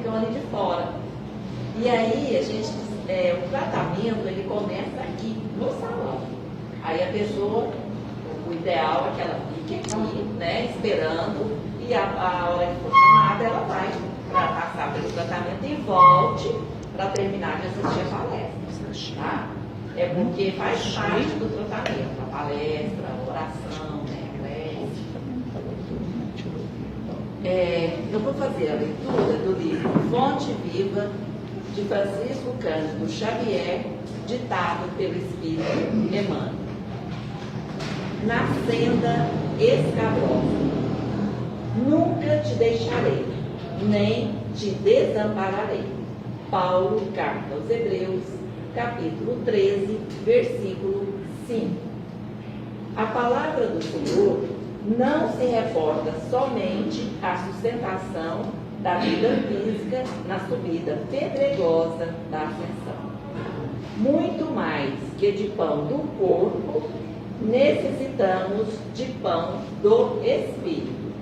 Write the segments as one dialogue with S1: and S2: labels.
S1: torne de fora. E aí, o tratamento, ele começa aqui, no salão. Aí a pessoa, o ideal é que ela fique aqui, né, esperando, e a hora que for chamada, ela vai para passar pelo tratamento e volte para terminar de assistir a palestra, tá? É porque faz parte do tratamento, a palestra, a oração, né, a prece. Eu vou fazer a leitura do livro Fonte Viva, de Francisco Cândido Xavier, ditado pelo Espírito Emmanuel. Na senda escabrosa, nunca te deixarei, nem te desampararei. Paulo, carta aos Hebreus, capítulo 13, versículo 5. A palavra do Senhor não se reporta somente à sustentação da vida física na subida pedregosa da ascensão. Muito mais que de pão do corpo, necessitamos de pão do Espírito.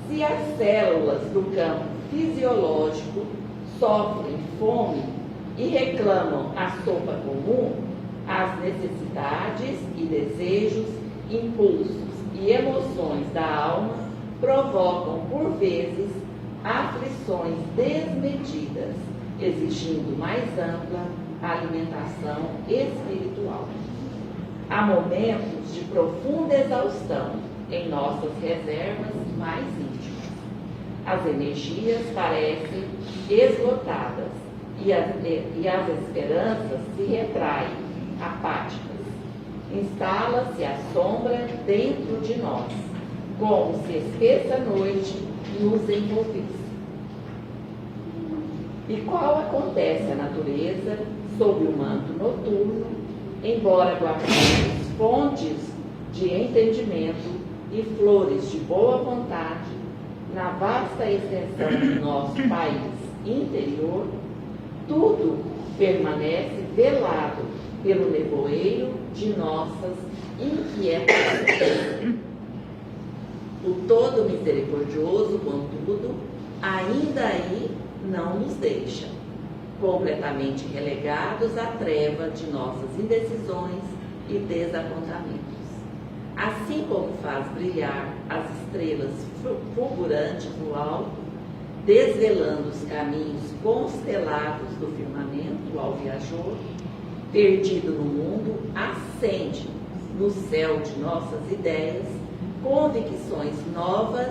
S1: Se as células do campo fisiológico sofrem fome e reclamam a sopa comum, as necessidades e desejos, impulsos e emoções da alma provocam, por vezes, aflições desmedidas, exigindo mais ampla alimentação espiritual. Há momentos de profunda exaustão em nossas reservas mais íntimas. As energias parecem esgotadas e as esperanças se retraem, apáticas. Instala-se a sombra dentro de nós, como se espessa noite nos envolvesse. E qual acontece a natureza sob o manto noturno, embora guardemos fontes de entendimento e flores de boa vontade na vasta extensão do nosso país interior, tudo permanece velado pelo nevoeiro de nossas inquietações. O todo misericordioso, contudo, ainda aí não nos deixa, completamente relegados à treva de nossas indecisões e desapontamentos. Assim como faz brilhar as estrelas fulgurantes no alto, desvelando os caminhos constelados do firmamento ao viajor, perdido no mundo, acende no céu de nossas ideias convicções novas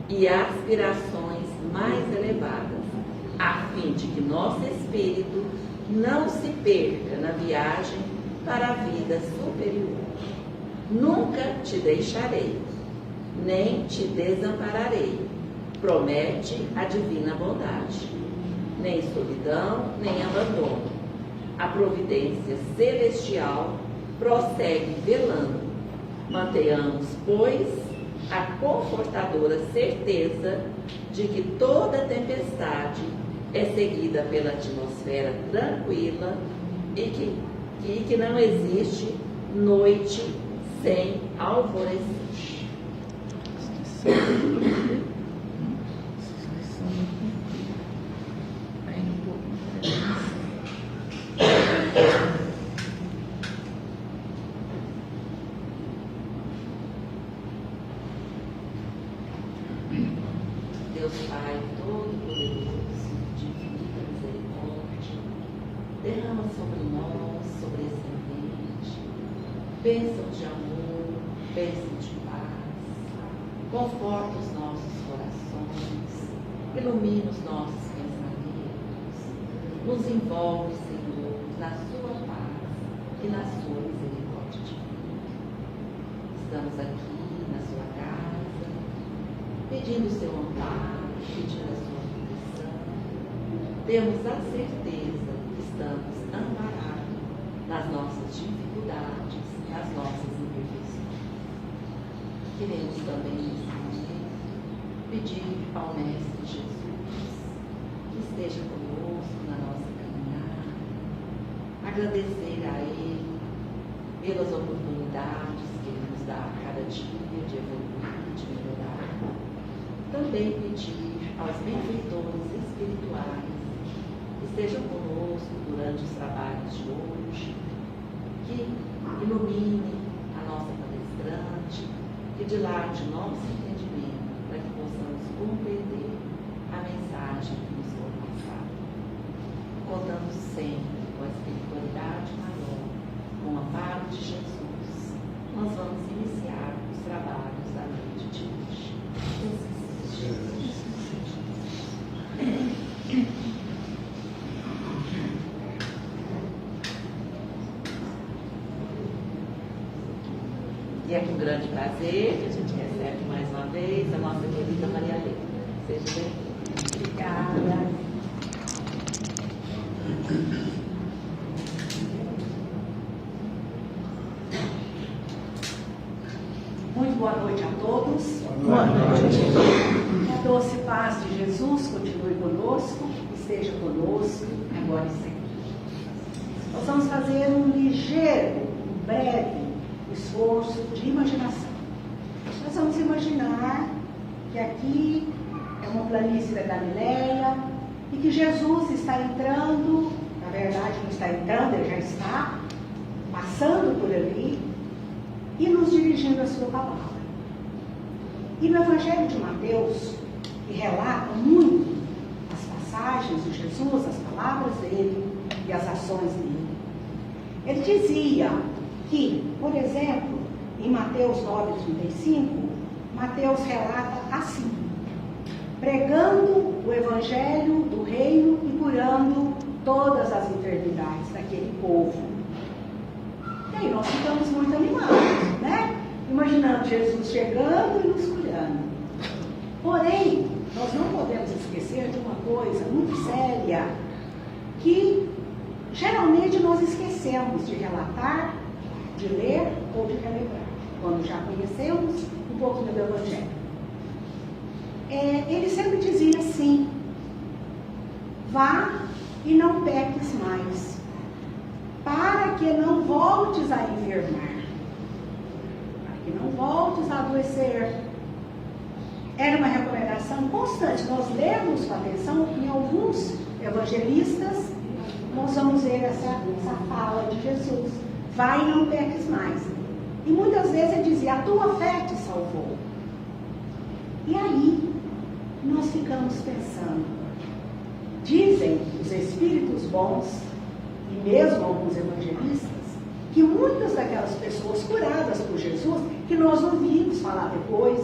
S1: e aspirações mais elevadas, a fim de que nosso espírito não se perca na viagem para a vida superior. Nunca te deixarei, nem te desampararei, promete a divina bondade. Nem solidão, nem abandono. A providência celestial prossegue velando. Mantenhamos, pois, a confortadora certeza de que toda tempestade é seguida pela atmosfera tranquila e que não existe noite sem alvorecer. Deus Pai Todo-Poderoso, de infinita misericórdia, derrama sobre nós, sobre esse ambiente, bênçãos de amor, bênçãos de paz, conforta os nossos corações, ilumina os nossos pensamentos, nos envolve, Senhor, na sua paz e na sua misericórdia divina. Estamos aqui na sua casa, pedindo o seu amparo, pedindo a sua proteção. Temos a certeza que estamos amparados nas nossas dificuldades, nas nossas imperfeições. Queremos também, nesse momento, pedir ao Mestre Jesus que esteja conosco na nossa caminhada, agradecer a Ele pelas oportunidades que Ele nos dá a cada dia de evoluir, de melhorar. Também pedir aos benfeitores espirituais. Estejam conosco durante os trabalhos de hoje, que ilumine a nossa palestrante, que dilate o nosso entendimento para que possamos compreender a mensagem que nos foi passada. Contando sempre com a espiritualidade maior, com o amparo de Jesus, nós vamos iniciar os trabalhos da noite de hoje. E é com grande prazer que a gente recebe mais uma vez a nossa querida Maria Helena. Seja bem-vinda.
S2: Obrigada. Muito boa noite a todos.
S3: Boa noite.
S2: Que a doce paz de Jesus continue conosco, esteja conosco, agora e sempre. Nós vamos fazer um ligeiro, breve esforço de imaginação. Nós vamos imaginar que aqui é uma planície da Galileia e que Jesus está entrando, na verdade não está entrando, ele já está passando por ali e nos dirigindo a sua palavra. E no Evangelho de Mateus, que relata muito as passagens de Jesus, as palavras dele e as ações dele, ele dizia que, por exemplo, em Mateus 9,35, Mateus relata assim: pregando o evangelho do reino e curando todas as enfermidades daquele povo. E aí nós ficamos muito animados, né? Imaginando Jesus chegando e nos curando. Porém, nós não podemos esquecer de uma coisa muito séria, que geralmente nós esquecemos de relatar, de ler ou de relembrar, quando já conhecemos um pouquinho do Evangelho. Ele sempre dizia assim: vá e não peques mais, para que não voltes a enfermar, para que não voltes a adoecer. Era uma recomendação constante. Nós lemos com atenção em alguns evangelistas, nós vamos ver essa fala de Jesus: vai e não peques mais. E muitas vezes ele dizia: a tua fé te salvou. E aí nós ficamos pensando, dizem os espíritos bons e mesmo alguns evangelistas, que muitas daquelas pessoas curadas por Jesus, que nós ouvimos falar depois,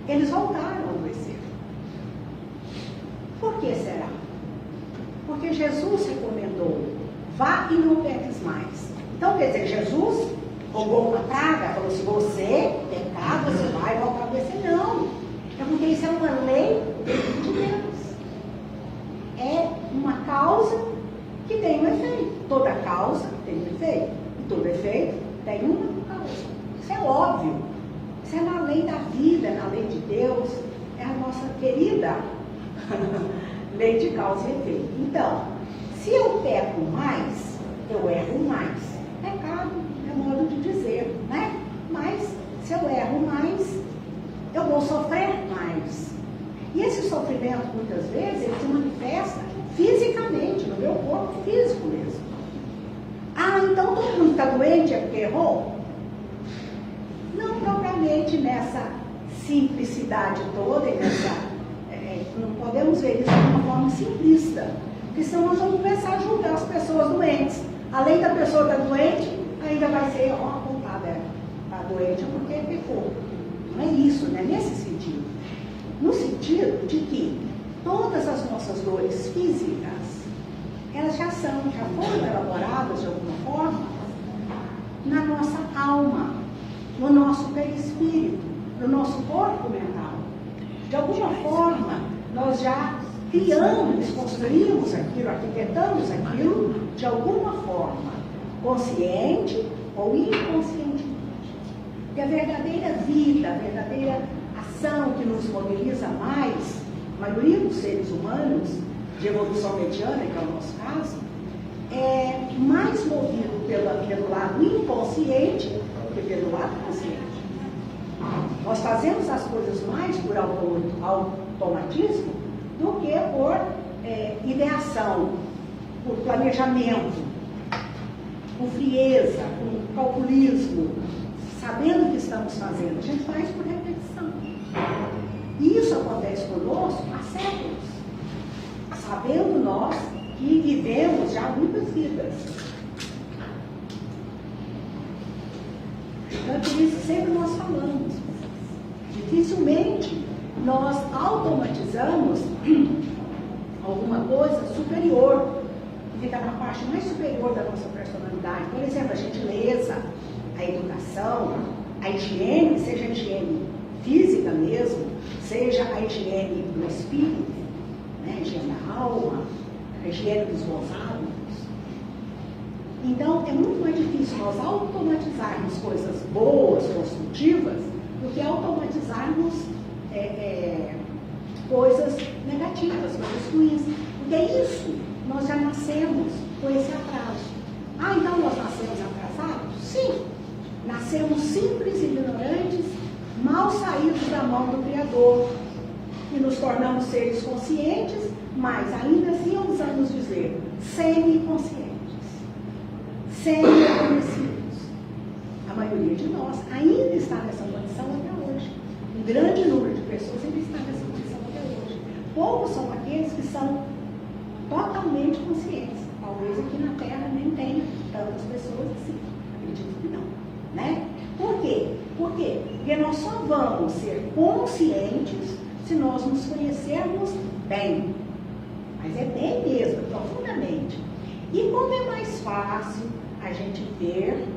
S2: eles voltaram a adoecer. Por que será? Porque Jesus recomendou: vá e não peques mais. Então, quer dizer, Jesus roubou uma praga, falou: se você pecar, você vai voltar a adoecer. Não. É porque isso é uma lei de Deus. É uma causa que tem um efeito. Toda causa tem um efeito. E todo efeito tem uma causa. Isso é óbvio. Isso é na lei da vida, na lei de Deus. É a nossa querida lei de causa e efeito. Então, se eu peco mais, eu erro mais. Pecado é modo de dizer, né? Mas, se eu erro mais, eu vou sofrer mais. E esse sofrimento, muitas vezes, ele se manifesta fisicamente, no meu corpo físico mesmo. Ah, então todo mundo está doente é porque errou? Não propriamente nessa simplicidade toda e nessa... não podemos ver isso de uma forma simplista. Porque senão nós vamos começar a julgar as pessoas doentes. Além da pessoa estar doente, ainda vai ser, apontada, está doente porque pecou. Não é isso, não é nesse sentido. No sentido de que todas as nossas dores físicas, elas já foram elaboradas de alguma forma na nossa alma, no nosso perispírito, no nosso corpo mental. De alguma forma, nós já criamos, construímos aquilo, arquitetamos aquilo, de alguma forma, consciente ou inconscientemente. E a verdadeira vida, a verdadeira ação que nos modeliza mais, a maioria dos seres humanos, de evolução mediana, que é o nosso caso, é mais movido pelo lado inconsciente do que pelo lado consciente. Nós fazemos as coisas mais por automatismo do que por ideação, por planejamento, com frieza, com calculismo, sabendo o que estamos fazendo. A gente faz por repetição. E isso acontece conosco há séculos, sabendo nós que vivemos já muitas vidas. Então, por isso sempre nós falamos. Dificilmente nós automatizamos alguma coisa superior, que fica na parte mais superior da nossa personalidade. Por exemplo, a gentileza, a educação, a higiene, seja a higiene física mesmo, seja a higiene do espírito, né? A higiene da alma, a higiene dos bons hábitos. Então, é muito mais difícil nós automatizarmos coisas boas, construtivas, do que automatizarmos coisas negativas, coisas ruins. Porque é isso, nós já nascemos com esse atraso. Ah, então nós nascemos atrasados? Sim. Nascemos simples, ignorantes, mal saídos da mão do Criador. E nos tornamos seres conscientes, mas ainda assim ousamos dizer, semi-conscientes, semi-conhecidos. A maioria de nós ainda está nessa condição até hoje. Um grande número de pessoas ainda está nessa condição até hoje. Poucos são aqueles que são totalmente conscientes. Talvez aqui na Terra nem tenha tantas pessoas assim. Acredito que não. Né? Por quê? Porque nós só vamos ser conscientes se nós nos conhecermos bem. Mas é bem mesmo, profundamente. E como é mais fácil a gente ver,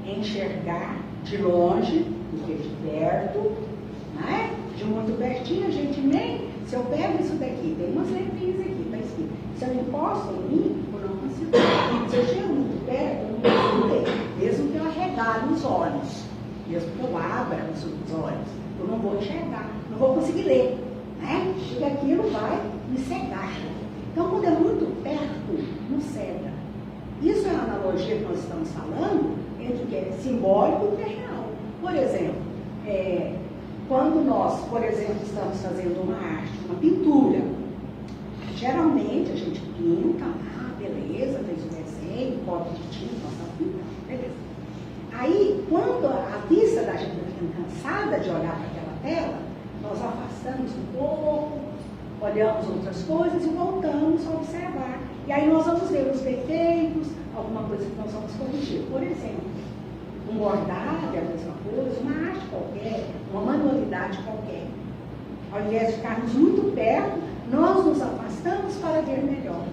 S2: enxergar de longe do que de perto, né? De muito pertinho a gente nem... Se eu pego isso daqui, tem umas letrinhas aqui, está escrito. Se eu encosto em mim, eu não consigo ver. Se eu chego muito perto, eu não consigo ver. Mesmo que eu arregale os olhos, mesmo que eu abra os olhos, eu não vou enxergar, não vou conseguir ler, né? Porque aquilo vai me cegar. Então, quando é muito perto, nos cega. Isso é a analogia que nós estamos falando entre o que é simbólico e o que é real. Por exemplo, quando nós, por exemplo, estamos fazendo uma arte, uma pintura, geralmente a gente pinta, beleza, fez o desenho, copo de tinta, nós pintamos, beleza. Aí, quando a vista da gente está ficando cansada de olhar para aquela tela, nós afastamos um pouco, olhamos outras coisas e voltamos a observar. E aí nós vamos ver os defeitos, alguma coisa que nós vamos corrigir. Por exemplo, um bordado é a mesma coisa, uma arte qualquer, uma manualidade qualquer. Ao invés de ficarmos muito perto, nós nos afastamos para ver melhor.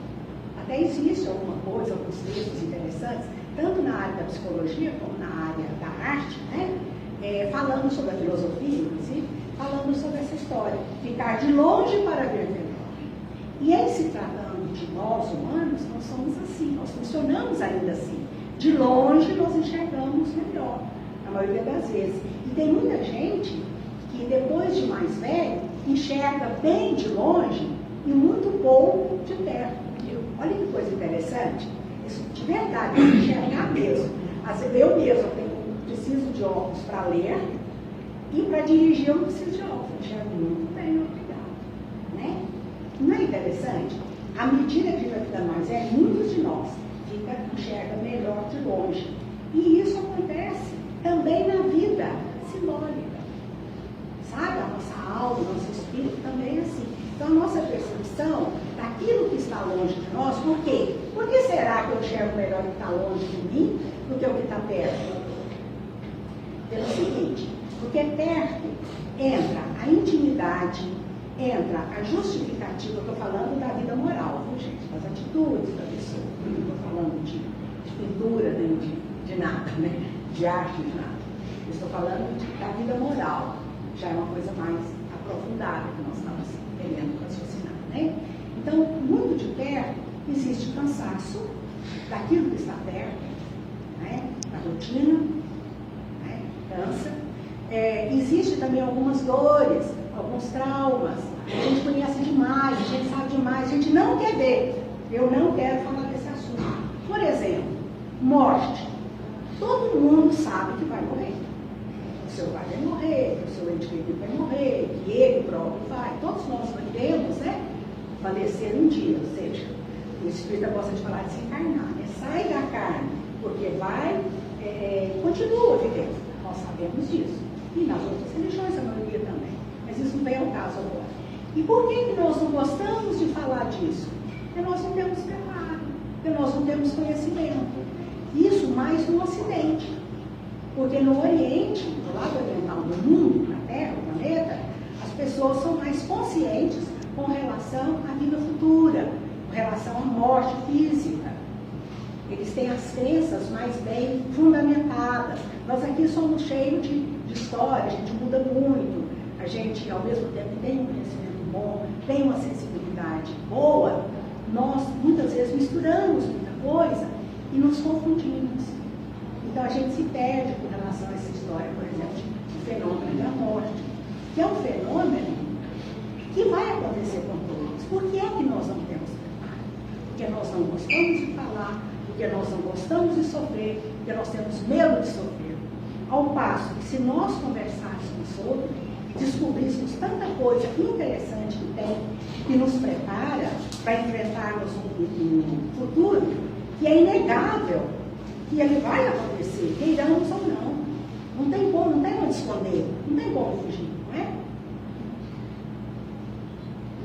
S2: Até existe alguma coisa, alguns textos interessantes, tanto na área da psicologia como na área da arte, né? Falando sobre a filosofia, inclusive, falando sobre essa história. Ficar de longe para ver melhor. E em se tratando de nós humanos, nós somos assim, nós funcionamos ainda assim. De longe nós enxergamos melhor, na maioria das vezes. E tem muita gente que depois de mais velho, enxerga bem de longe e muito pouco de perto. Olha que coisa interessante. Isso de verdade, enxergar mesmo. Eu mesmo preciso de óculos para ler e para dirigir eu não preciso de óculos. Eu enxergo muito bem, obrigado. Né? Não é interessante? À medida que a gente vai ficando mais velho, muitos de nós enxerga melhor de longe. E isso acontece também na vida simbólica. Sabe? A nossa alma, o nosso espírito também é assim. Então a nossa percepção daquilo que está longe de nós, por quê? Por que será que eu enxergo melhor o que está longe de mim do que o que está perto? Pelo seguinte, porque perto entra a intimidade, entra a justificativa, eu estou falando da vida moral, viu, gente? Das atitudes da pessoa. Não estou falando de pintura, nem de nada, né? De arte, de nada. Eu estou falando da vida moral. Já é uma coisa mais aprofundada que nós estamos querendo raciocinar, né? Então, muito de perto, existe cansaço daquilo que está perto, né? Da rotina, né? Cansa. Existe também algumas dores, alguns traumas. A gente conhece demais, a gente sabe demais, a gente não quer ver. Eu não quero falar desse assunto. Por exemplo, morte. Todo mundo sabe que vai morrer. O seu pai vai morrer, o seu ente querido vai morrer, que ele próprio vai. Todos nós vivemos, né? falecer um dia, ou seja, o Espírito gosta de falar de se encarnar, né? Sai da carne, porque vai, continua vivendo, nós sabemos disso. E nas outras religiões, a maioria também. Mas isso não vem ao caso agora. E por que nós não gostamos de falar disso? Porque nós não temos preparo, porque nós não temos conhecimento. Isso mais no Ocidente. Porque no Oriente, do lado oriental do mundo, na Terra, no planeta, as pessoas são mais conscientes com relação à vida futura, com relação à morte física. Eles têm as crenças mais bem fundamentadas. Nós aqui somos cheios de história, a gente muda muito. A gente, ao mesmo tempo, tem um conhecimento bom, tem uma sensibilidade boa. Nós, muitas vezes, misturamos muita coisa e nos confundimos. Então, a gente se perde com relação a essa história, por exemplo, do fenômeno da morte, que é um fenômeno que vai acontecer com todos. Por que é que nós não temos preparo? Porque nós não gostamos de falar, porque nós não gostamos de sofrer, porque nós temos medo de sofrer. Ao passo que, se nós conversássemos sobre, descobríssemos tanta coisa interessante que tem, que nos prepara para enfrentarmos um futuro que é inegável, que ele vai acontecer, queiramos ou não. Não tem como, não tem onde esconder, não tem como fugir, não é?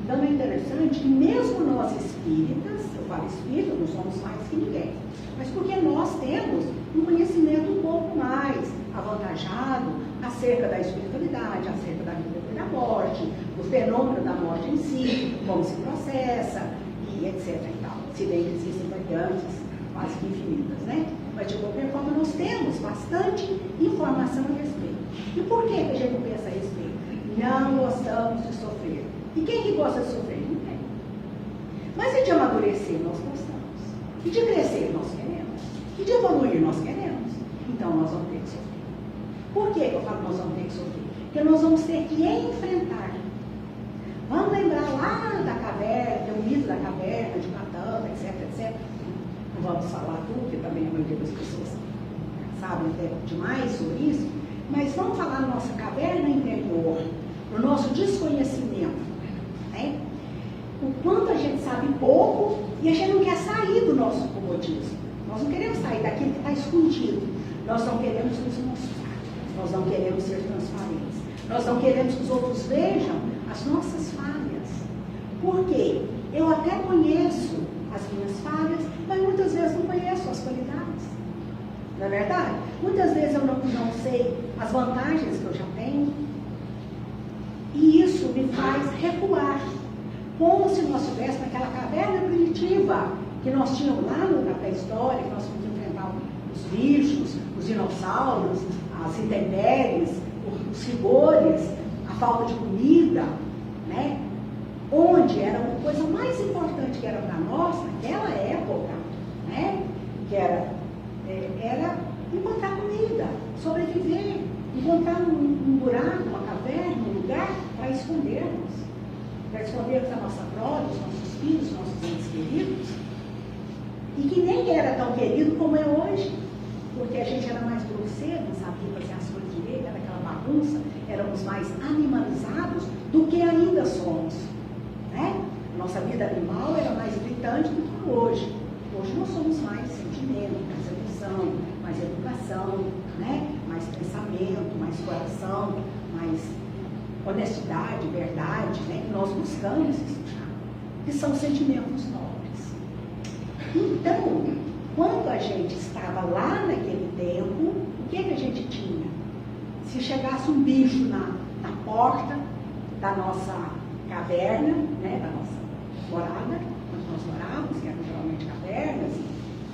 S2: Então é interessante que mesmo nós espíritas, eu falo espírita, não somos mais que ninguém, mas porque nós temos um conhecimento um pouco mais avantajado acerca da espiritualidade, acerca da vida e da morte, do fenômeno da morte em si, como se processa, e etc. e tal. Se bem que existem variantes quase que infinitas, né? Mas de qualquer forma nós temos bastante informação a respeito. E por que a gente não pensa a respeito? Não gostamos de sofrer. E quem que gosta de sofrer? Ninguém. Mas e de amadurecer? Nós gostamos. E de crescer? Nós queremos. E de evoluir? Nós queremos. Então nós vamos ter que sofrer. Por que eu falo que nós vamos ter que sofrer? Porque nós vamos ter que enfrentar. Vamos lembrar lá da caverna, tem o mito da caverna, de Platão, etc, etc. Não vamos falar tudo, porque também a maioria das pessoas sabem até demais sobre isso, mas vamos falar na nossa caverna interior, no nosso desconhecimento, né? O quanto a gente sabe pouco e a gente não quer sair do nosso comodismo. Nós não queremos sair daquilo que está escondido. Nós não queremos nos mostrar. Nós não queremos ser transparentes. Nós não queremos que os outros vejam as nossas falhas. Por quê? Eu até conheço as minhas falhas, mas muitas vezes não conheço as qualidades. Não é verdade? Muitas vezes eu não sei as vantagens que eu já tenho. E isso me faz recuar. Como se nós estivéssemos naquela caverna primitiva que nós tínhamos lá na pré-história, que nós fomos enfrentar os bichos, os dinossauros, as intempéries, os rigores, a falta de comida, né? Onde era uma coisa mais importante que era para nós, naquela época, né? Que era encontrar comida, sobreviver, encontrar um buraco, uma caverna, um lugar para escondermos a nossa prole, os nossos filhos, os nossos entes queridos, e que nem era tão querido como é hoje, porque a gente era mais grosseiro, não sabia fazer as coisas direito, era aquela bagunça, éramos mais animalizados do que ainda somos, né? Nossa vida animal era mais gritante do que hoje. Hoje nós somos mais sentimento, mais emoção, mais educação, né? Mais pensamento, mais coração, mais honestidade, verdade, né? Que nós buscamos estudar, que são sentimentos nobres. Então, quando a gente estava lá naquele tempo, o que a gente tinha? Se chegasse um bicho na porta da nossa caverna, né, da nossa morada, onde nós morávamos, que eram geralmente cavernas,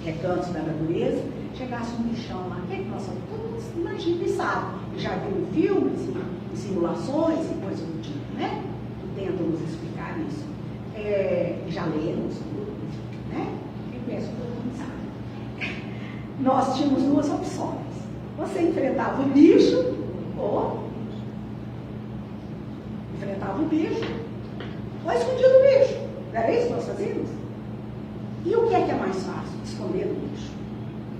S2: recantos da natureza, chegasse um bichão lá, o que nós somos? Todos imagina e sabe. Já viram filmes e simulações e coisas do tipo, né? Que tentam nos explicar isso. Já lemos tudo, né? Quem conhece todo mundo sabe. Nós tínhamos duas opções. Você enfrentava o bicho ou enfrentava o bicho ou escondia do bicho. Não era isso que nós fazíamos? E o que é mais fácil? Esconder do bicho,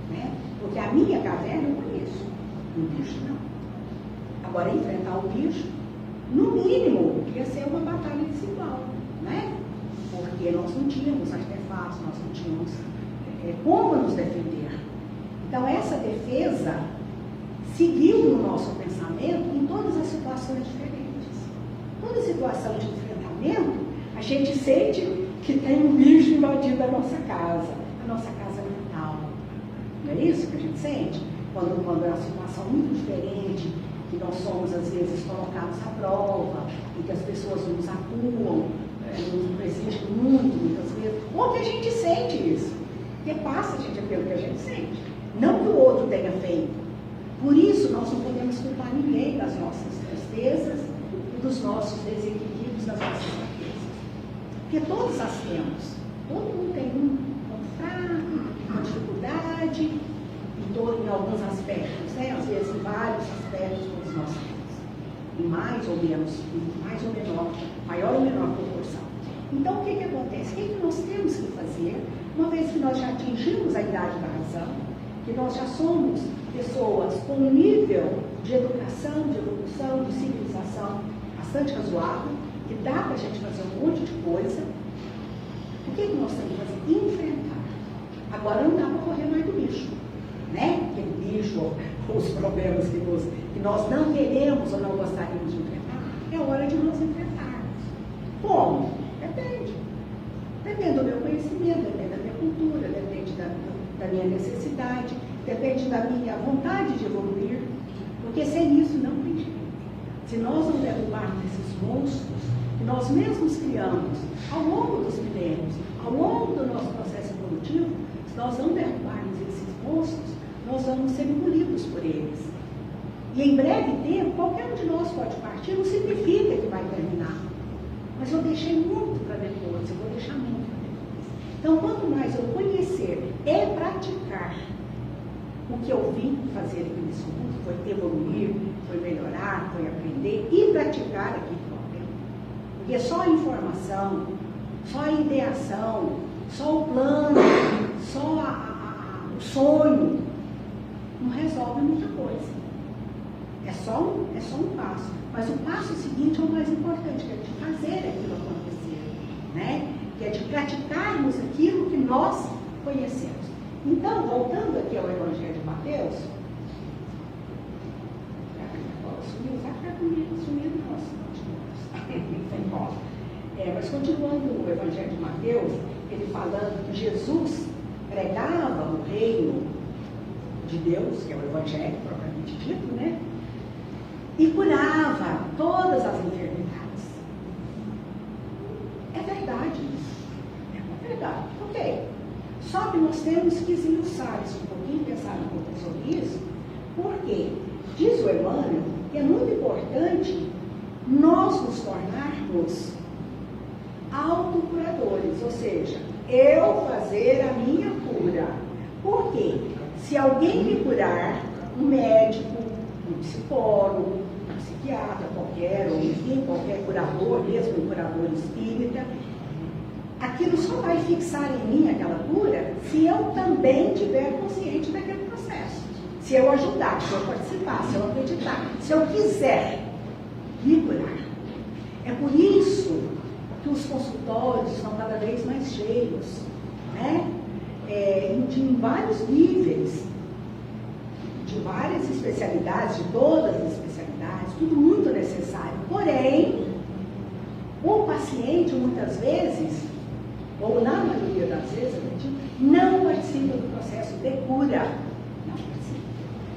S2: né? Porque a minha caverna eu conheço, o bicho não. Agora, enfrentar o bicho, no mínimo, ia ser uma batalha desigual, né? porque nós não tínhamos artefatos, nós não tínhamos como nos defender. Então, essa defesa seguiu no nosso pensamento em todas as situações diferentes. Toda situação de enfrentamento, a gente sente que tem um bicho invadindo a nossa casa mental. Não é isso que a gente sente? Quando é uma situação muito diferente, que nós somos, às vezes, colocados à prova, e que as pessoas nos atuam, nos exigem muito, muitas vezes, ou que a gente sente isso. Porque passa a gente pelo que a gente sente. Não que o outro tenha feito. Por isso, nós não podemos culpar ninguém das nossas tristezas e dos nossos desequilíbrios, das nossas fraquezas. Porque todos as temos. Todo mundo tem um fraco, uma dificuldade, em alguns aspectos, né? Às vezes em vários aspectos todos nós temos. Em mais ou menos, mais ou menor, maior ou menor proporção. Então, o que acontece? O que nós temos que fazer, uma vez que nós já atingimos a idade da razão, que nós já somos pessoas com um nível de educação, de evolução, de civilização bastante razoável, que dá para a gente fazer um monte de coisa, o que nós temos que fazer? Enfrentar. Agora não dá para correr mais do bicho, né? Aquele bicho, os problemas que nós não queremos ou não gostaríamos de enfrentar, é hora de nós enfrentarmos. Como? Depende. Depende do meu conhecimento, depende da minha cultura, depende da minha necessidade, depende da minha vontade de evoluir, porque sem isso não tem jeito. Se nós não derrubarmos esses monstros que nós mesmos criamos ao longo dos milênios, ao longo do nosso processo evolutivo, se nós não derrubarmos esses monstros, nós vamos ser engolidos por eles. E em breve tempo, qualquer um de nós pode partir, não significa que vai terminar. Mas eu deixei muito para depois, eu vou deixar muito para depois. Então, quanto mais eu conhecer e praticar o que eu vim fazer aqui nesse mundo, foi evoluir, foi melhorar, foi aprender e praticar aquilo que eu aprendi. Porque só a informação, só a ideação, só o plano, só o sonho, não resolve muita coisa. É só um passo. Mas o passo seguinte é o mais importante, que é de fazer aquilo acontecer, né? Que é de praticarmos aquilo que nós conhecemos. Então, voltando aqui ao Evangelho de Mateus, mas continuando o Evangelho de Mateus, ele falando que Jesus pregava o reino de Deus, que é o Evangelho propriamente dito, né? E curava todas as enfermidades. É verdade isso. É verdade. Ok. Só que nós temos que esmiuçar isso um pouquinho, pensar um pouco sobre isso, porque diz o Emmanuel que é muito importante nós nos tornarmos autocuradores, ou seja, eu fazer a minha cura. Por quê? Se alguém me curar, um médico, um psicólogo, um psiquiatra qualquer, ou enfim, qualquer curador, mesmo um curador espírita, aquilo só vai fixar em mim aquela cura se eu também estiver consciente daquele processo. Se eu ajudar, se eu participar, se eu acreditar, se eu quiser me curar. É por isso que os consultórios estão cada vez mais cheios, né? Em vários níveis, de várias especialidades, de todas as especialidades, tudo muito necessário. Porém, o paciente, muitas vezes, ou na maioria das vezes, não participa do processo de cura. Não participa.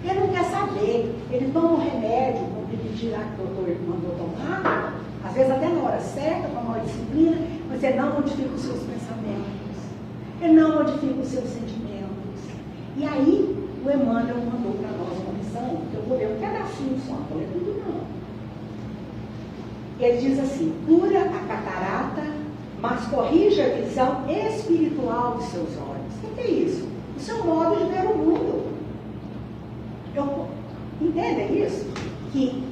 S2: Ele não quer saber. Ele toma um remédio, como pedir lá que o doutor mandou tomar, às vezes até na hora certa, com a maior disciplina, mas ele não modifica os seus pensamentos. Ele não modifica os seus sentimentos. E aí, o Emmanuel mandou para nós uma lição, que eu vou ler um pedacinho só, não vou ler tudo não. Ele diz assim: cura a catarata, mas corrija a visão espiritual de seus olhos. O que é isso? O seu modo de ver o mundo. Entendem isso? Que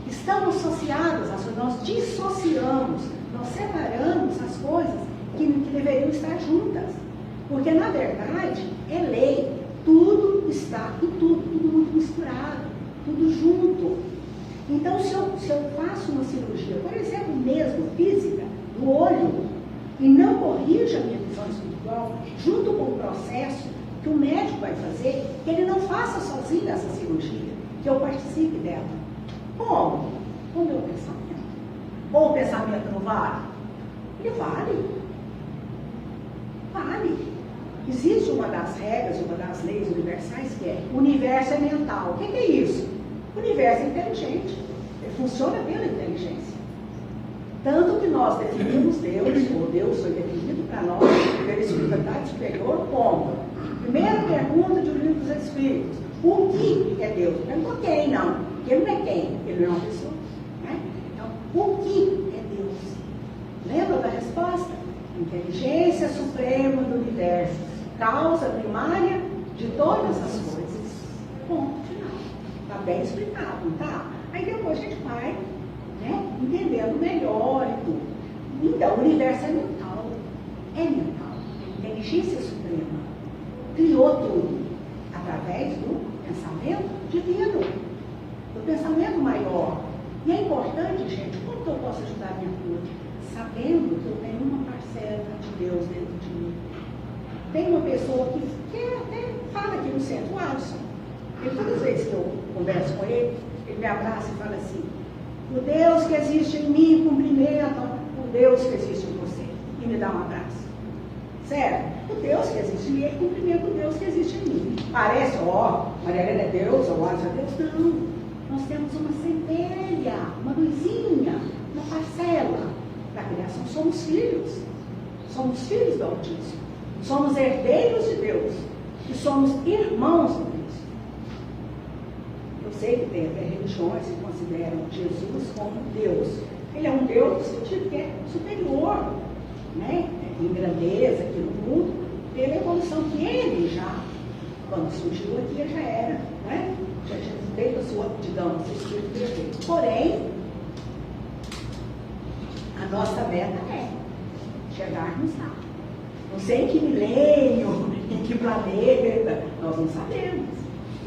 S2: estamos associados, nós dissociamos, nós separamos as coisas que deveriam estar juntas. Porque, na verdade, é lei. Tudo está em tudo muito misturado, tudo junto. Então, se eu faço uma cirurgia, por exemplo, mesmo física, do olho, e não corrija a minha visão espiritual, junto com o processo que o médico vai fazer, que ele não faça sozinho essa cirurgia, que eu participe dela. Como? Com o meu pensamento. Ou o pensamento não vale? Ele vale. Vale. Existe uma das regras, uma das leis universais que é: o universo é mental. O que é isso? O universo é inteligente. Ele funciona pela inteligência. Tanto que nós definimos Deus, ou Deus foi definido para nós, pela espiritualidade superior, como? Primeira pergunta de O Livro dos Espíritos: o que é Deus? Perguntou quem, não. Porque ele não é quem, ele não é uma pessoa. Né? Então, o que é Deus? Lembra da resposta? Inteligência suprema do universo, causa primária de todas as coisas. Ponto final. Está bem explicado, não tá? Aí depois a gente vai, né, entendendo melhor e tudo. Então, o universo é mental. É mental. Inteligência suprema criou tudo através do pensamento divino, do pensamento maior. E é importante, gente, como que eu posso ajudar a minha cura? Sabendo que eu tenho uma parcela de Deus dentro de mim. Tem uma pessoa que até fala aqui no centro, o Alisson. E todas as vezes que eu converso com ele, ele me abraça e fala assim: o Deus que existe em mim cumprimenta o Deus que existe em você. E me dá um abraço. Sério, o Deus que existe em mim, ele cumprimenta o Deus que existe em mim. Parece, ó, Maria Helena é Deus, ou Alisson é Deus. Não. Nós temos uma centelha, uma luzinha, uma parcela da criação. Somos filhos. Somos filhos do Altíssimo. Somos herdeiros de Deus. E somos irmãos de Deus. Eu sei que tem até religiões que consideram Jesus como Deus. Ele é um Deus no sentido que é superior, né, em grandeza aqui no mundo, pela evolução que ele já, quando surgiu aqui, ele já era, né? Já tinha feito a sua, digamos, seu espírito perfeito. Porém, a nossa meta é chegarmos lá. Não sei em que milênio, em que planeta, nós não sabemos.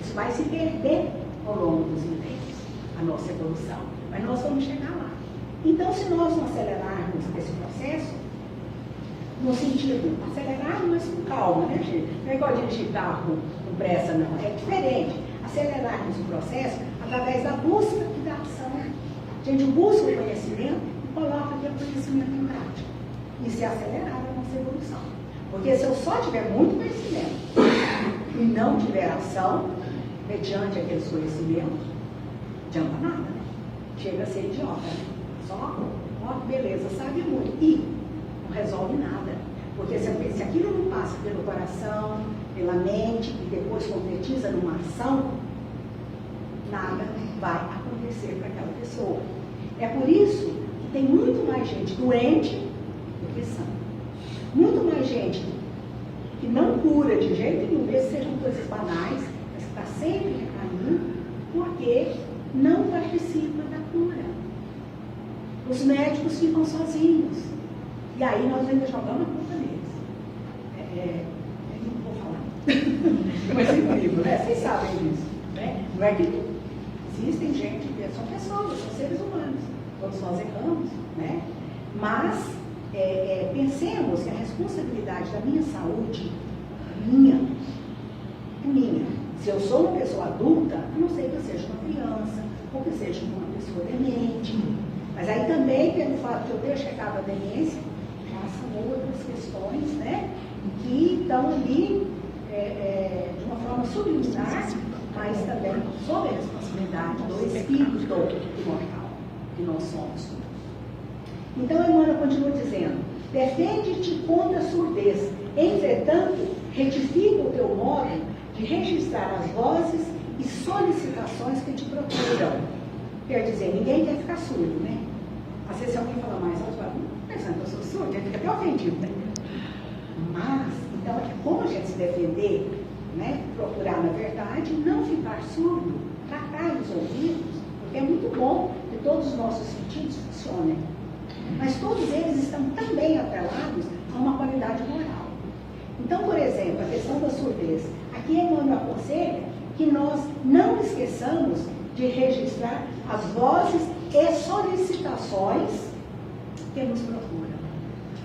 S2: Isso vai se perder ao longo dos milênios, a nossa evolução. Mas nós vamos chegar lá. Então, se nós não acelerarmos esse processo, no sentido, acelerar, mas com calma, né, gente? Não é igual dirigir carro com pressa, não. É diferente. Acelerarmos o processo através da busca e da ação. A gente busca o conhecimento e coloca aquele conhecimento em prática. E se acelerar a nossa evolução. Porque se eu só tiver muito conhecimento e não tiver ação, mediante aqueles conhecimentos, não adianta nada, né? Chega a ser idiota, né? Só, ó, beleza, sabe muito. E não resolve nada. Porque se aquilo não passa pelo coração, pela mente, e depois concretiza numa ação, nada vai acontecer para aquela pessoa. É por isso que tem muito mais gente doente do que sã. Muito mais gente que não cura de jeito nenhum, mesmo sejam coisas banais, mas que está sempre recaindo, porque não participa da cura. Os médicos ficam sozinhos. E aí nós ainda jogamos a culpa neles. Não vou falar. Mas é incrível, né? Vocês sabem disso. Né? Não é que existem gente, são pessoas, são seres humanos. Todos nós erramos, né? Mas pensemos que a responsabilidade da minha saúde é minha. Se eu sou uma pessoa adulta, a não ser que eu seja uma criança, ou que eu seja uma pessoa demente. Mas aí também, pelo fato de eu ter chegado à demência, já são outras questões, né, que estão ali de uma forma subliminar, mas também sob a responsabilidade do espírito imortal que nós somos. Então, Emmanuel continua dizendo: defende-te contra a surdez, entretanto, retifica o teu modo de registrar as vozes e solicitações que te procuram. Quer dizer, ninguém quer ficar surdo, né? Às vezes, se alguém fala mais alto, fala, pensando que eu sou surdo, a gente fica até ofendido, né? Mas, então, é como a gente se defender, né? Procurar, na verdade, não ficar surdo, tratar os ouvidos, porque é muito bom que todos os nossos sentidos funcionem. Mas todos eles estão também atrelados a uma qualidade moral. Então, por exemplo, a questão da surdez. Aqui Emmanuel aconselha que nós não esqueçamos de registrar as vozes e solicitações que nos procuram.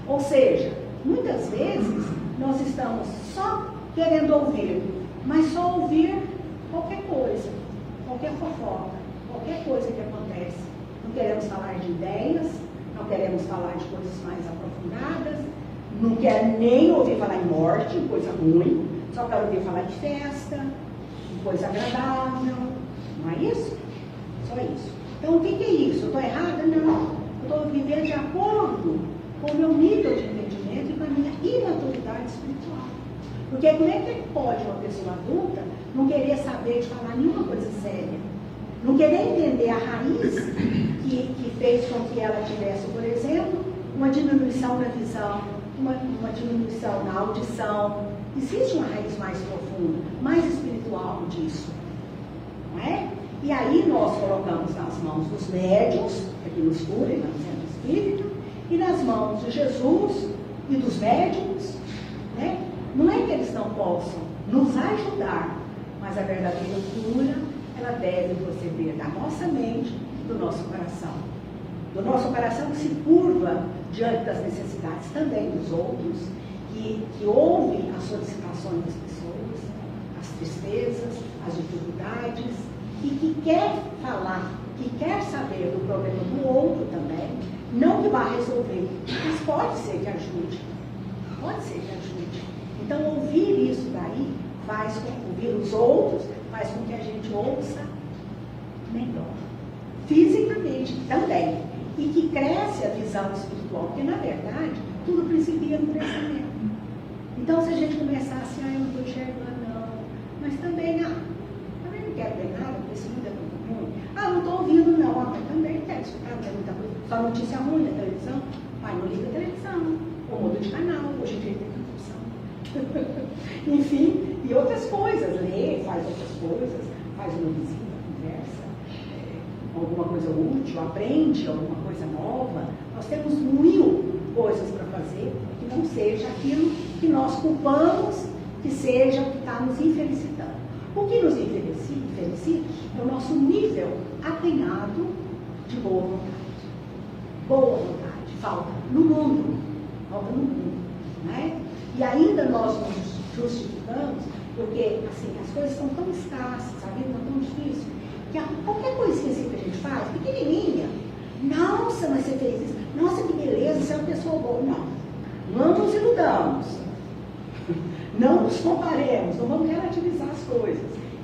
S2: Ou seja, muitas vezes nós estamos só querendo ouvir, mas só ouvir qualquer coisa, qualquer fofoca, qualquer coisa que acontece. Não queremos falar de ideias, não queremos falar de coisas mais aprofundadas, não quero nem ouvir falar em morte, em coisa ruim, só quero ouvir falar de festa, em coisa agradável, não é isso? Só isso. Então o que é isso? Eu estou errada? Não. Eu estou vivendo de acordo com o meu nível de entendimento e com a minha imaturidade espiritual. Porque como é que pode uma pessoa adulta não querer saber de falar nenhuma coisa séria? Não querer entender a raiz que fez com que ela tivesse, por exemplo, uma diminuição na visão, uma diminuição na audição. Existe uma raiz mais profunda, mais espiritual disso. Não é? E aí nós colocamos nas mãos dos médiuns, aqui nos cura e no centro espírita, e nas mãos de Jesus e dos médiuns, né? Não é que eles não possam nos ajudar, mas a verdadeira cura, ela deve proceder da nossa mente e do nosso coração. Do nosso coração que se curva diante das necessidades também dos outros, que ouve as solicitações das pessoas, as tristezas, as dificuldades, e que quer falar, que quer saber do problema do outro também, não que vá resolver, mas pode ser que ajude. Pode ser que ajude. Então, ouvir isso daí faz com ouvir os outros, faz com que a gente ouça melhor. Fisicamente também. E que cresce a visão espiritual, porque, na verdade, tudo principia no crescimento. Então, se a gente começar assim, eu não estou enxergando, não, mas também não quero ver nada, porque esse mundo é muito ruim. Não estou ouvindo, não, mas também quero escutar, tem muita coisa. Só notícia ruim na televisão. Pai, não liga a televisão, ou muda de canal, hoje em dia tem opção. Enfim, e outras coisas, lê, faz outras coisas, faz uma visita, conversa, alguma coisa útil, aprende alguma coisa nova. Nós temos 1000 coisas para fazer que não seja aquilo que nós culpamos, que seja o que está nos infelicitando. O que nos infelicita é o nosso nível atenhado de boa vontade. Boa vontade, falta no mundo. Falta no mundo. Né? E ainda nós nos justificamos, porque assim, as coisas estão tão escassas, a vida está tão difícil, que qualquer coisinha assim que a gente faz, pequenininha, nossa, mas você fez isso, nossa, que beleza, você é uma pessoa boa. Não nos iludamos. Não nos comparemos, não vamos relativizar as coisas.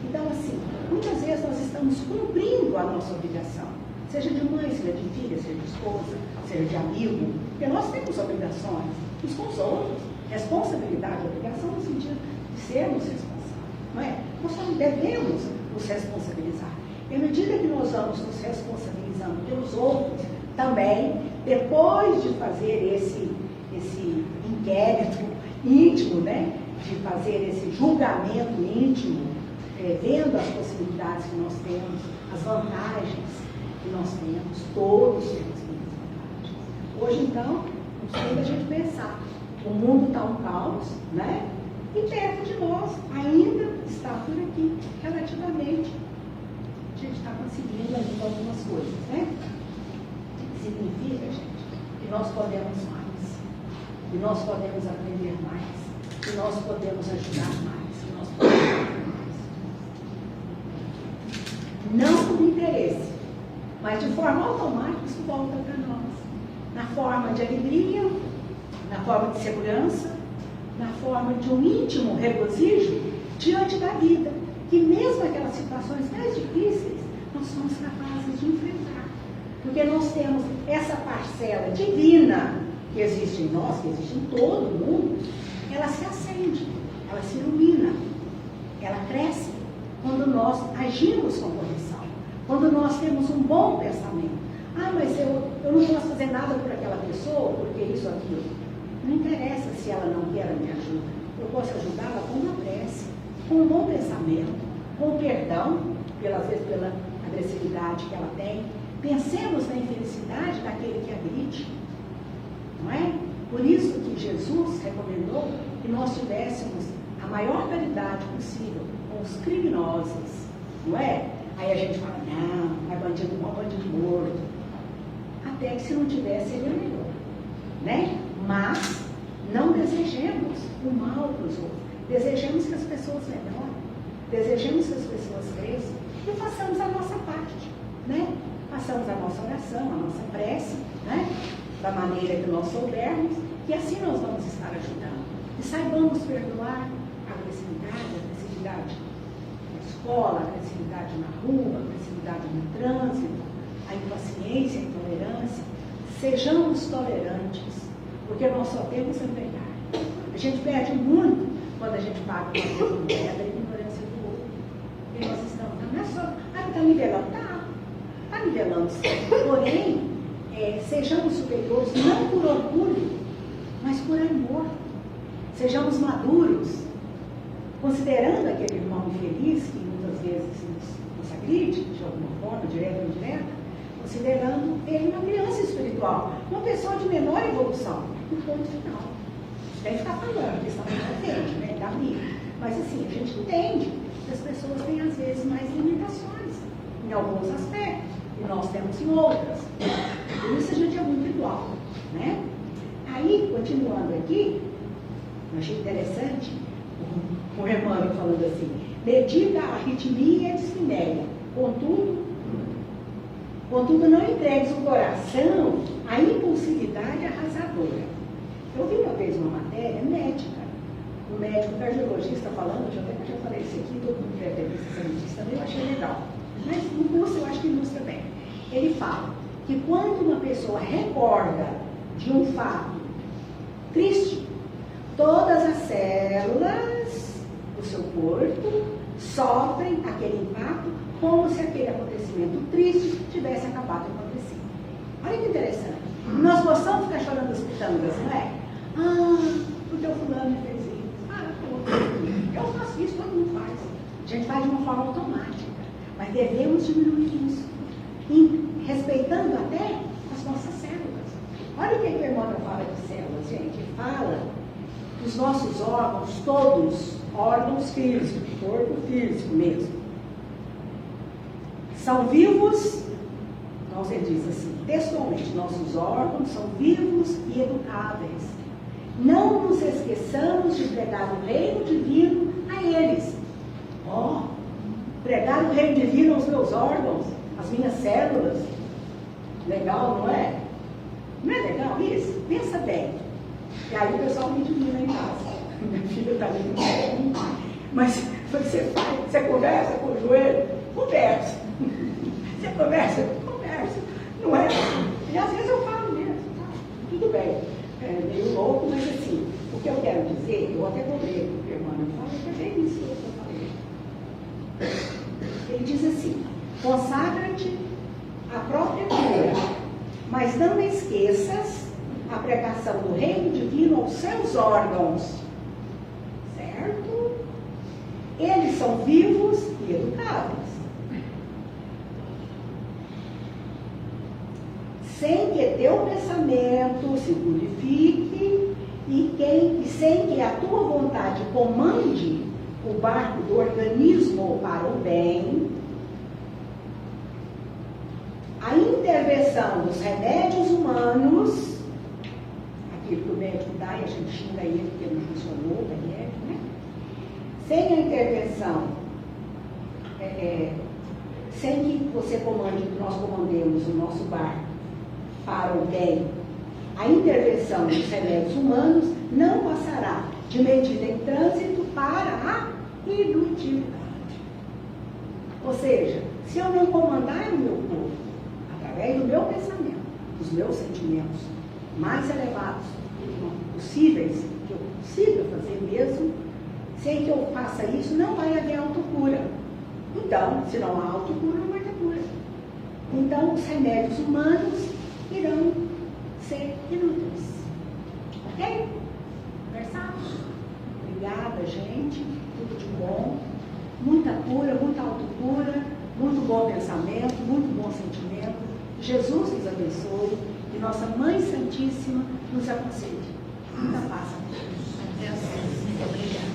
S2: Então, assim, muitas vezes nós estamos cumprindo a nossa obrigação, seja de mãe, seja de filha, seja de esposa, seja de amigo, porque nós temos obrigações uns com os outros, responsabilidade, obrigação no sentido de sermos responsáveis, não é? Nós só devemos nos responsabilizar. E à medida que nós vamos nos responsabilizando pelos outros, também, depois de fazer esse inquérito íntimo, né? De fazer esse julgamento íntimo, vendo as possibilidades que nós temos, as vantagens que nós temos, todos temos muitas vantagens. Hoje, então, não precisa a gente pensar. O mundo está um caos, né? E perto de nós ainda está por aqui, relativamente. A gente está conseguindo ainda algumas coisas, né? Significa, gente, que nós podemos mais, que nós podemos aprender mais, que nós podemos ajudar mais, que nós podemos ajudar mais. Não por interesse, mas de forma automática isso volta para nós. Na forma de alegria, na forma de segurança, na forma de um íntimo regozijo diante da vida, que mesmo aquelas situações mais difíceis, nós somos capazes de enfrentar. Porque nós temos essa parcela divina que existe em nós, que existe em todo mundo, ela se acende, ela se ilumina, ela cresce quando nós agimos com correção, quando nós temos um bom pensamento. Mas eu não posso fazer nada por aquela pessoa, porque isso, aquilo. Não interessa se ela não quer a minha ajuda. Eu posso ajudá-la com uma prece, com um bom pensamento, com perdão, às vezes pela agressividade que ela tem. Pensemos na infelicidade daquele que agride. Não é? Por isso que Jesus recomendou que nós tivéssemos a maior caridade possível com os criminosos. Não é? Aí a gente fala, não, é bandido bom, bandido morto. Até que se não tivesse, ele é melhor. Né? Mas não desejemos o mal para os outros. Desejemos que as pessoas melhorem. Desejemos que as pessoas cresçam. E façamos a nossa parte, né? Façamos a nossa oração, a nossa prece, né? Da maneira que nós soubermos. E assim nós vamos estar ajudando. E saibamos perdoar a agressividade na escola, a agressividade na rua, a agressividade no trânsito, a impaciência, a intolerância. Sejamos tolerantes, porque nós só temos a verdade. A gente perde muito quando a gente paga uma coisa da ignorância do outro. E nós estamos, não é só, está nivelando, está nivelando sim. Porém, sejamos superiores não por orgulho, mas por amor. Sejamos maduros, considerando aquele irmão infeliz que muitas vezes nos agride, de alguma forma, direta ou indireta, considerando ele uma criança espiritual, uma pessoa de menor evolução, no ponto final. Deve ficar falando, porque senão não entende, né? Dá briga. Mas assim, a gente entende que as pessoas têm às vezes mais limitações em alguns aspectos, e nós temos em outras. Por isso a gente é muito igual, né? Aí, continuando aqui, eu achei interessante o Emmanuel falando assim: medita a arritmia e a dispneia, contudo não entregues o coração à impulsividade arrasadora. Eu vi uma vez uma matéria médica, um médico cardiologista falando, eu já falei isso aqui, todo mundo deve ter visto essa notícia também, eu achei legal. Mas no curso eu acho que ilustra bem. Ele fala que quando uma pessoa recorda de um fato triste, todas as células do seu corpo sofrem aquele impacto como se aquele acontecimento triste tivesse acabado de acontecer. Olha que interessante. Nós gostamos de ficar chorando as pitangas, não é? Porque o fulano fez isso. Eu faço isso, todo mundo faz. A gente faz de uma forma automática. Mas devemos diminuir isso. Respeitando até as nossas células. Olha o que o Emmanuel fala de células, gente. Ele fala dos nossos órgãos, todos órgãos físicos, corpo físico mesmo, são vivos. Então ele diz assim, textualmente, nossos órgãos são vivos e educáveis. Não nos esqueçamos de pregar o reino divino a eles. Pregar o reino divino aos meus órgãos, às minhas células. Legal, não é? Não é legal isso? Pensa bem. E aí o pessoal me divina em casa. Minha filha está ali. Mas você faz, você conversa com o joelho? Conversa. Você conversa? Não é? E às vezes eu falo mesmo, tá? Tudo bem. É meio louco, mas assim, o que eu quero dizer, eu até cobrei com o irmão, eu falei, é bem isso que eu falei. Ele diz assim, consagra-te à própria cura, mas não esqueças a pregação do reino divino aos seus órgãos. Certo? Eles são vivos e educados. Sem que teu pensamento se purifique e sem que a tua vontade comande o barco do organismo para o bem, a intervenção dos remédios humanos, aquilo que o médico dá e a gente xinga ele porque não funcionou, né? Sem a intervenção, sem que você comande, que nós comandemos o nosso barco para o bem, a intervenção dos remédios humanos não passará de medida em trânsito para a inutilidade. Ou seja, se eu não comandar o meu corpo, através do meu pensamento, dos meus sentimentos mais elevados possíveis, que eu consiga fazer mesmo, sem que eu faça isso, não vai haver autocura. Então, se não há autocura, não vai ter cura. Então, os remédios humanos irão ser inúteis. Ok? Conversamos? Obrigada, gente. Tudo de bom. Muita cura, muita autocura, muito bom pensamento, muito bom sentimento. Jesus nos abençoe e nossa Mãe Santíssima nos aconselhe. Muita paz a todos. Muito obrigada.